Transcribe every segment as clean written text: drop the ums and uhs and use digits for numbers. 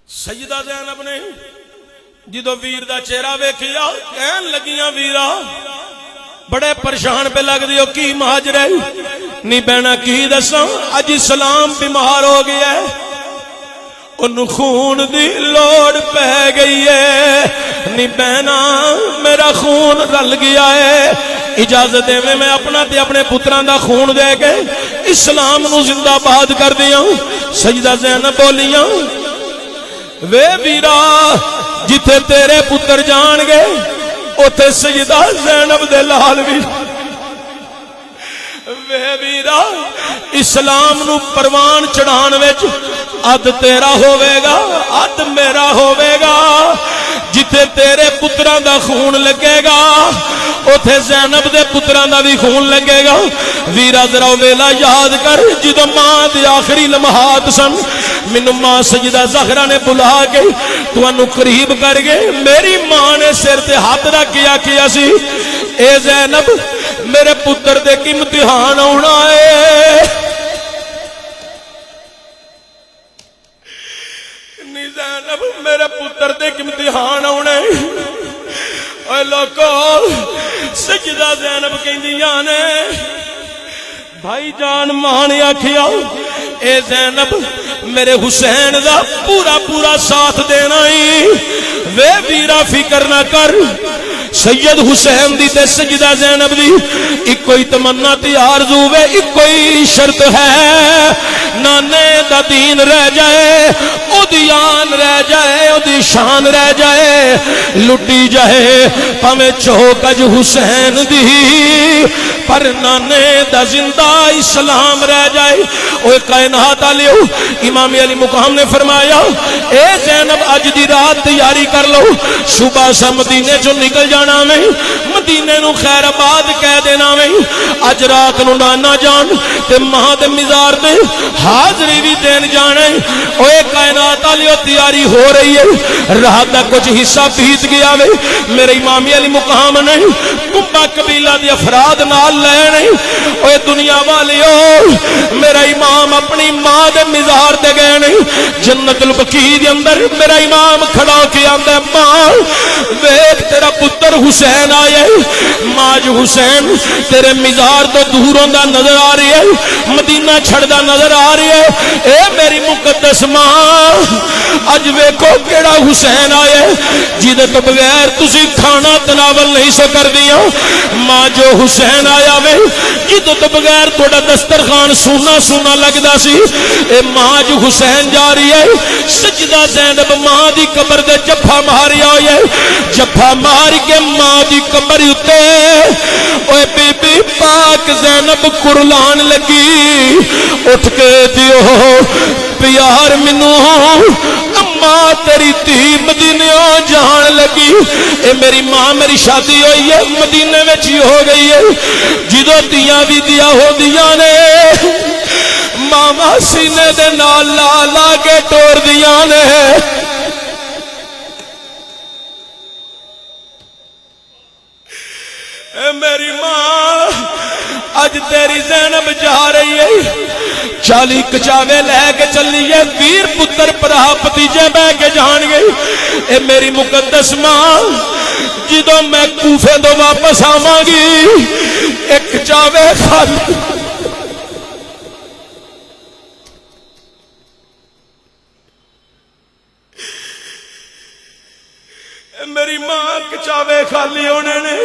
سیدہ زینب نے جدو ویر دا چہرہ ویکھیا کہن لگیاں ویرا بڑے پریشان پہ لگ دیو کی مہاجر ہے نی بہنا کی دساں اج اسلام بیمار ہو گیا ہے ان خون دی لوڑ پہ گئی ہے نی بہنا میرا خون رل گیا ہے اجازت دے میں اپنا تے اپنے پتران دا خون دے کے اسلام نو زندہ باد کر دیا سجدہ زینب بولیاں وے ویرا جتھے تیرے پتر جان گے اوتھے سجدہ زینب دے لال بھی وے ویرا اسلام نو پروان چڑھان وچ اد تیرا ہوئے گا اد میرا ہوئے گا جتھے تیرے پتران دا خون لگے گا اوتھے زینب دے پتران دا بھی خون لگے گا ویرا ذرا ویلا یاد کر جدو ماں دے آخری لمحات سن مینوں ماں سجدہ زہرا نے بلا کے تانوں قریب کر گئے میری ماں نے سر تے ہاتھ رکھ کیا سی اے زینب میرے پتر دے کی امتحان آنا ہے نی زینب میرے پتر دے کی امتحان آنا ہے اے لوکو سجدہ زینب کہندیاں نے بھائی جان ماں نے آکھیا اے زینب میرے حسین دا پورا پورا ساتھ دینا ہی وے ویرا فکر نہ کر سید حسین دی تے سجدہ زینب دی ایک کوئی تمنا تے آرزو وے ایک کوئی شرط ہے نانے دا دین رہ جائے او دی آن رہ جائے او دی شان رہ جائے لٹی جائے پاویں چوکج حسین دی پر نانے دا زندہ اسلام رہ جائے اوے کائنات علیہ امام علی مقام نے فرمایا اے زینب اج دی رات تیاری کر لو صبح سا مدینے چوں نکل جانا میں مدینے نو خیر آباد کہہ دینا میں اج رات نو نانا جان تے ماں دے مزار تے حاضری بھی دین جانے اوے کائنات علیہ تیاری ہو رہی ہے رات دا کچھ حصہ بیت گیا وے میرے امام علی مقام نے کمبا قبیلہ دی افراد نال لے نہیں اوے دنیا والیو میرا امام اپنی ماں دے مزار تے گئے نہیں جنت البقیع دے اندر میرا امام کھڑا کے آندا ماں ویکھ تیرا پتر حسین آیا ماں جو حسین تیرے مزار تو دور ہوندا نظر آ رہی ہے مدینہ چھڑدا نظر آ رہی ہے اے میری مقدس ماں اج ویکھو کیڑا حسین آیا جدے تو بغیر تسی کھانا تناول نہیں سو کر دیا ماں جو حسین آیا وے جدے تو بغیر تھوڑا دسترخوان سونا سونا لگدا سی اے ماں جو حسین جا رہی ہے سجدہ زینب ماں دی قبر دے جفا ماریا ہوئے جفا مار کے ماں دی قبر اتے اوے بی بی پاک زینب قرلان لگی اٹھ کے دیو پیار منو اماں تیری تھی مدینے جان لگی اے میری ماں میری شادی ہوئی ہے مدینے میں ہی ہو گئی ہے جدو دیاں بھی دیا ہو دیا نے ماما سینے دے نال لا لا کے ٹور دیا نے اے میری ماں اج تیری زینب جا رہی ہے 40 کچاوے لے کے چلی ہے ویر پتر پرا پتیجے بہ کے جان گئی اے میری مقدس ماں جدو میں کوفے تو واپس آواں گی ایک کچاوے خالی اے میری ماں کچاوے خالی ہونے نے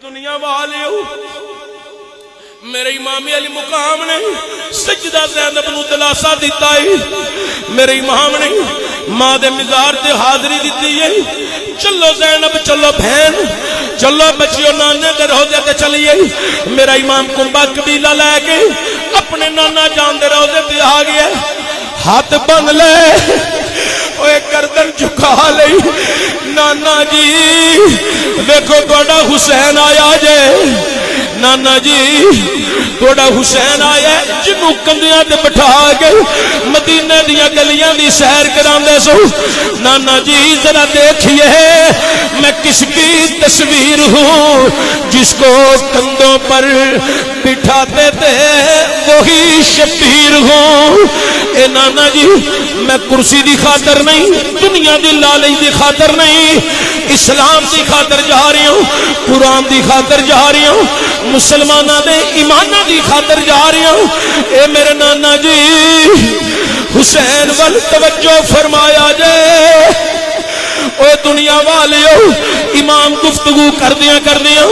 دنیا والے میرے امام علی مقام نے سجدہ زینب نو دلاسا دیتا ہے میرے امام نے ماں دے مزار تے حاضری دیتی ہے چلو زینب چلو بہن چلو بچیو نانے دے روزے تے چلیے میرا امام کمبا قبیلہ لے کے اپنے نانا جان دے روزے تے آ گیا ہاتھ بن لے اوے گردن جھکا لئی نانا جی دیکھو تہاڈا حسین آیا جے نانا جی تھوڑا حسین آیا جنوں کندیاں تے بٹھا کے مدینے دیاں گلیاں دی سیر کراندے سو نانا جی ذرا دیکھیے میں کس کی تصویر ہوں جس کو کندھوں پر بٹھاتے تھے وہی شبیر ہوں اے نانا جی میں کرسی دی خاطر نہیں, دنیا دی لالچ دی خاطر نہیں, اسلام دی خاطر جا رہی ہوں, قرآن دی خاطر جا رہی ہوں, مسلمانہ دے ایمانہ دی خاطر جا رہی ہوں. اے میرے نانا جی حسین وال توجہ فرمایا جے. اوے دنیا والیو امام گفتگو کردیاں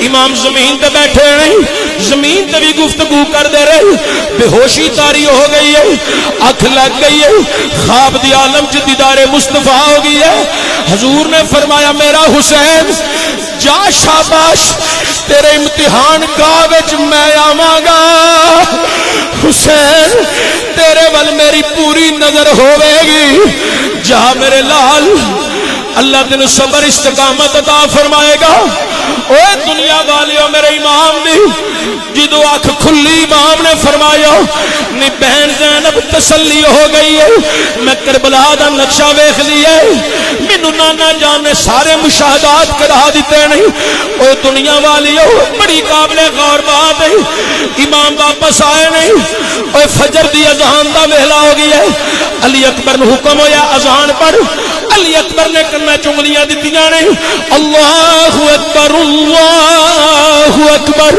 امام زمین تے بیٹھے نہیں, زمین تے بھی گفتگو کر دے رہے, بے ہوشی تاری ہو گئی ہے, اکھ لگ گئی ہے, خواب دی عالم چ دیدار مصطفیٰ ہو گئی ہے. حضور نے فرمایا میرا حسین جا شاباش تیرے امتحان گاہ وچ میں آواں گا. حسین تیرے ول میری پوری نظر ہوے گی, جا میرے لال اللہ تین صبر استقامت عطا فرمائے گا. اوے دنیا والیو میرے امام دی جدو آنکھ کھلی امام نے فرمایا نی بہن زینب تسلی ہو گئی ہے, میں کربلا دا نقشہ ویکھ لیا ہے, مینوں نانا جان نے سارے مشاہدات کرا دیتے نہیں. اوے دنیا والیو بڑی قابل غور بات ہے, امام واپس آئے نہیں. اوے فجر دی اذان دا ویلا ہو گیا ہے, علی اکبر نے حکم ہویا اذان پڑھ. علی اکبر نے کنا چنگلیاں دتیاں نے, اللہ اکبر اللہ اکبر.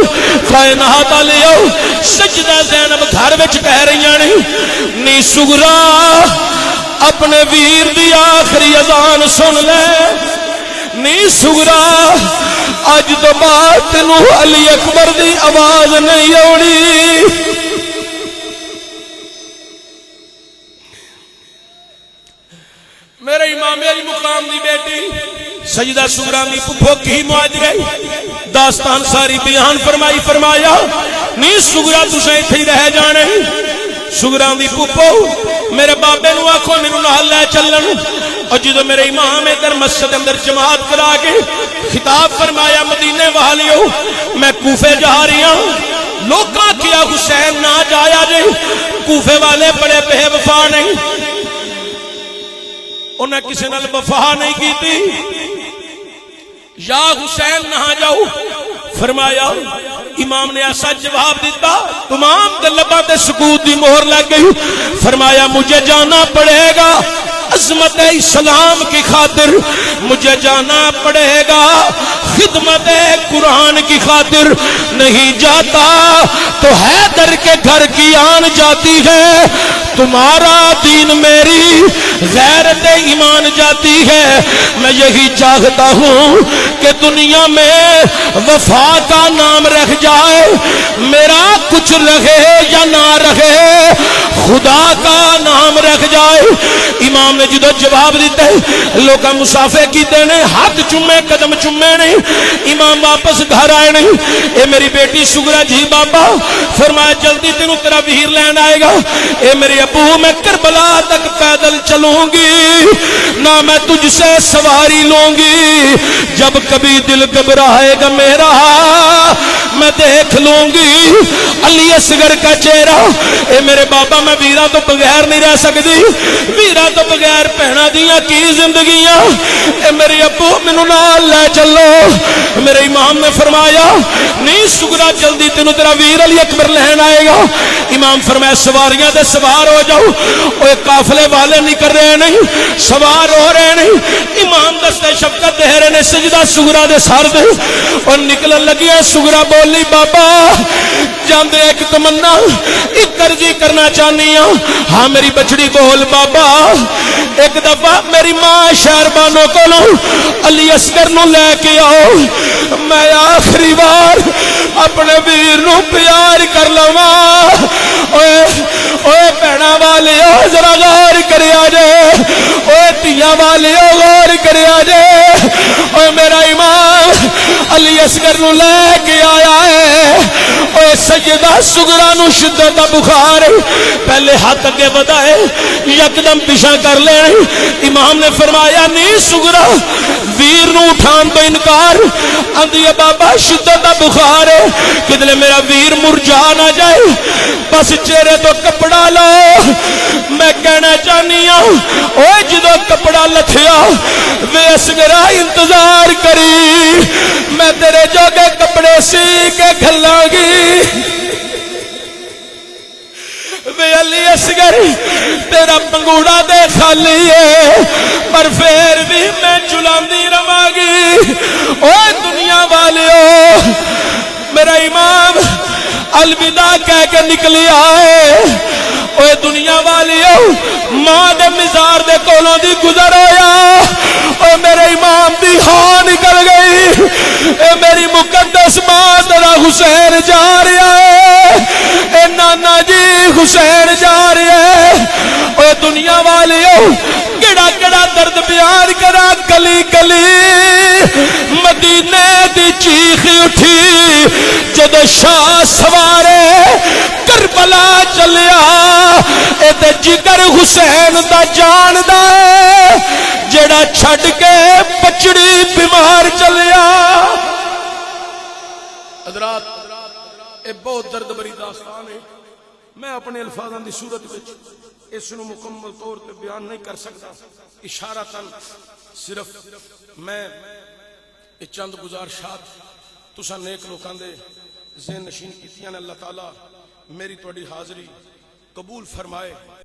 کائنات علیو سجدہ زینب گھر وچ کہہ رہی نے نی سغرا اپنے ویر دی آخری اذان سن لے, نی سغرا اج تو بعد تینوں علی اکبر دی آواز نہیں آونی. میرے امام علی مقام دی بیٹی سجدہ سغرا دی پھپھو کی معاجرے داستان ساری بیان فرمایا نی سغرا تساں ایتھے ہی رہ جانے. سغرا دی پھپھو میرے بابے نو آکھو مینوں نال لے چلن. اور جدو میرے امام ادھر مسجد اندر جماعت کرا کے خطاب فرمایا مدینے والیو میں کوفے جا رہی ہوں, لوکاں کیا حسین نہ جایا جے, کوفے والے بڑے بے وفا نہیں, انہیں کسی نال وفا نہیں کی تھی. یا حسین نہ جاؤ. فرمایا امام نے ایسا جواب دیتا تمام دلباں تے سکوت دی مہر لگ گئی. فرمایا مجھے جانا پڑے گا عظمت اسلام کی خاطر, مجھے جانا پڑے گا خدمت قرآن کی خاطر. نہیں جاتا تو حیدر کے گھر کی آن جاتی ہے, تمہارا دین میری غیرت ایمان جاتی ہے. میں یہی چاہتا ہوں کہ دنیا میں وفا کا نام رہ جائے, میرا کچھ رہے یا نہ رہے خدا کا نام رہ جائے. امام نے جدو جواب دیتا ہے لوگ مسافے کیتے نے, ہاتھ چومے قدم چومے نہیں, امام واپس گھر آئے نہیں. اے میری بیٹی سغرا جی بابا فرمایا جلدی تینوں تیرا ویر لین آئے گا. اے میرے ابو میں کربلا تک پیدل چلوں گی, نہ میں تجھ سے سواری لوں گی, جب کبھی دل گھبرائے گا میرا میں دیکھ لوں گی علی اصغر کا چہرہ. اے میرے بابا میں ویرا تو بغیر نہیں رہ سکتی, ویرا تو بغیر پہنا دیاں کی زندگیاں. اے میرے ابو مینوں نال لے چلو. میرے امام نے فرمایا نہیں سغرا جلدی تینوں تیرا ویر علی اکبر لہن آئے گا. امام فرمایا سواریاں دے سوار ہو جاؤ. اوے قافلے والے نہیں کر رہے نہیں, سوار ہو رہے نہیں. امام دستے شفقت دے رہے نے سجدہ سغرا دے سر دے اور نکلن لگی ہے. سغرا بولی بابا جاندے ایک تمنا ایک عرضی کرنا چاہنی ہوں. ہاں میری بچڑی بول بابا. ایک دفعہ میری ماں شہر بانو کو علی اصغر نو لے کے آؤ, میں آخری بار اپنے ویر نو پیار کر لواں. اوے اوے بہنا والے ذرا غور کریا جے, اوے تیاں والے غور کریا جے. اوے میرا امام علی اصغر نو لے کے آیا ہے. اوے سیدہ سغرا نو شدت دا بخار, پہلے ہاتھ اگے بڑھائے یکدم پیچھے کر لے. امام نے فرمایا نہیں سغرا ویر نو اٹھان تو انکار. آندی ہے بابا شدت دا بخار ہے, کدلے میرا ویر مرجا نہ جائے, بس چہرے تو کپڑا لو. میں کہنا چاہنی ہوں اوے جدو کپڑا لتھیا وے اصغرا انتظار کری, میں تیرے جوگے کپڑے سی کے کھلاں گی. وے علی اصغر تیرا پنگوڑا دے خالی ہے پر پھر بھی میں چلاندی رواں گی او دنیا والیو میرا امام الوداع کہہ کے نکلی آئے اوے دنیا والیو ماں دے مزار دے کولوں دی گزر ہویا او میرے امام دی ہاں نکل گئی اے میری مقدس ماں تیرا حسین جا رہا ہے اے نانا جی حسین جا رہا ہے اوے دنیا والیو کیڑا کیڑا درد بیان کرا گلی گلی مدینے دی چیخ اٹھی جدو شاہ سوارے کربلا چلیا اے تے جگر حسین دا جاندا ہے جڑا چھڈ کے پچڑی بیمار چلیا حضرات اے بہت درد بری داستان ہے میں اپنے الفاظاں دی صورت وچ اس نو مکمل طور تے بیان نہیں کر سکتا اشارتاً صرف میں یہ چند گزارشات تساں نیک لوکاں دے ذہن نشین کیتیاں نے اللہ تعالی میری تہاڈی حاضری قبول فرمائے